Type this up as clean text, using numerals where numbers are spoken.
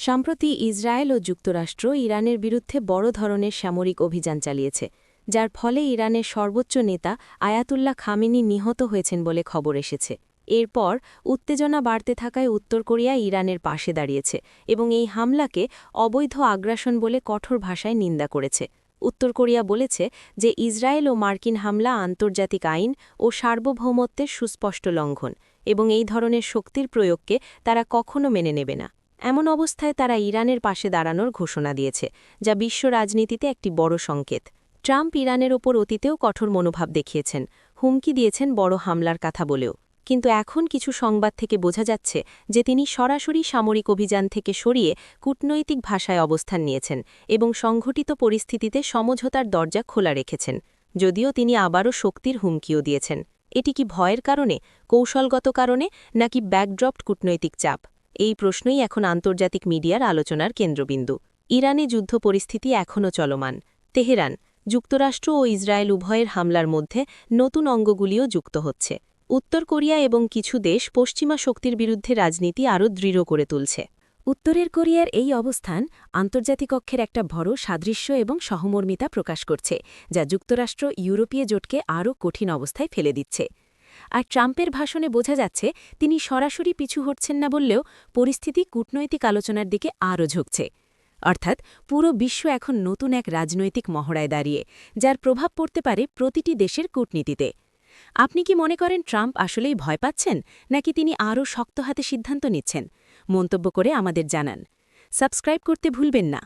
সম্প্রতি ইসরায়েল ও যুক্তরাষ্ট্র ইরানের বিরুদ্ধে বড় ধরনের সামরিক অভিযান চালিয়েছে, যার ফলে ইরানের সর্বোচ্চ নেতা আয়াতুল্লাহ খামেনি নিহত হয়েছেন বলে খবর এসেছে। এরপর উত্তেজনা বাড়তে থাকায় উত্তর কোরিয়া ইরানের পাশে দাঁড়িয়েছে এবং এই হামলাকে অবৈধ আগ্রাসন বলে কঠোর ভাষায় নিন্দা করেছে। উত্তর কোরিয়া বলেছে যে ইসরায়েল ও মার্কিন হামলা আন্তর্জাতিক আইন ও সার্বভৌমত্বের সুস্পষ্ট লঙ্ঘন এবং এই ধরনের শক্তির প্রয়োগকে তারা কখনো মেনে নেবে না। এমন অবস্থায় তারা ইরানের পাশে দাঁড়ানোর ঘোষণা দিয়েছে, যা বিশ্ব রাজনীতিতে একটি বড় সংকেত। ট্রাম্প ইরানের ওপর অতীতেও কঠোর মনোভাব দেখিয়েছেন, হুমকি দিয়েছেন বড় হামলার কথা বলেও। কিন্তু এখন কিছু সংবাদ থেকে বোঝা যাচ্ছে যে তিনি সরাসরি সামরিক অভিযান থেকে সরিয়ে কূটনৈতিক ভাষায় অবস্থান নিয়েছেন এবং সংঘটিত পরিস্থিতিতে সমঝোতার দরজা খোলা রেখেছেন। যদিও তিনি আবারও শক্তির হুমকিও দিয়েছেন। এটি কি ভয়ের কারণে, কৌশলগত কারণে, নাকি ব্যাকড্রপড কূটনৈতিক চাপ? এই প্রশ্নই এখন আন্তর্জাতিক মিডিয়ার আলোচনার কেন্দ্রবিন্দু। ইরানে যুদ্ধ পরিস্থিতি এখনও চলমান। তেহরান, যুক্তরাষ্ট্র ও ইসরায়েল উভয়ের হামলার মধ্যে নতুন অঙ্গগুলিও যুক্ত হচ্ছে। উত্তর কোরিয়া এবং কিছু দেশ পশ্চিমা শক্তির বিরুদ্ধে রাজনীতি আরও দৃঢ় করে তুলছে। উত্তরের কোরিয়ার এই অবস্থান আন্তর্জাতিক অক্ষের একটা বড় সাদৃশ্য এবং সহমর্মিতা প্রকাশ করছে, যা যুক্তরাষ্ট্র ইউরোপীয় জোটকে আরও কঠিন অবস্থায় ফেলে দিচ্ছে। আর ট্রাম্পের ভাষণে বোঝা যাচ্ছে তিনি সরাসরি পিছু হটছেন না বললেও পরিস্থিতি কূটনৈতিক আলোচনার দিকে আরও ঝুঁকছে। অর্থাৎ পুরো বিশ্ব এখন নতুন এক রাজনৈতিক মহড়ায় দাঁড়িয়ে, যার প্রভাব পড়তে পারে প্রতিটি দেশের কূটনীতিতে। আপনি কি মনে করেন ট্রাম্প আসলেই ভয় পাচ্ছেন, নাকি তিনি আরও শক্ত হাতে সিদ্ধান্ত নিচ্ছেন? মন্তব্য করে আমাদের জানান। সাবস্ক্রাইব করতে ভুলবেন না।